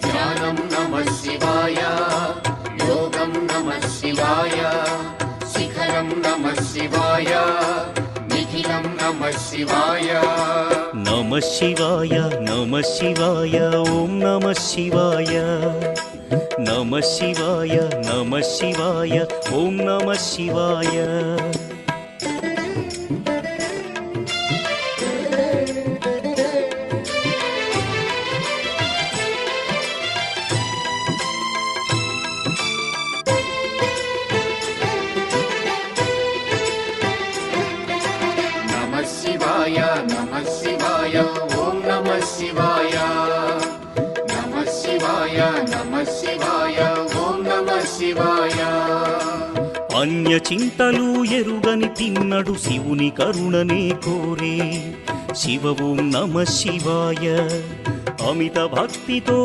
ధ్యానం నమః శివాయ, యోగం నమః శివాయ, శిఖరం నమః శివాయ, నిఖిలం నమః శివాయ. నమః శివాయ నమః శివాయ ఓం నమః శివాయ. నమః శివాయ నమః శివాయ ఓం నమః శివాయ. నమః శివాయ నమః శివాయ ఓం నమః శివాయ. నమః శివాయ నమః శివాయ ఓం నమః శివాయ. అన్య చింతలు ఎరుగని తిన్నడు శివుని కరుణనే కోరే. శివ ఓం నమః శివాయ. అమిత భక్తితో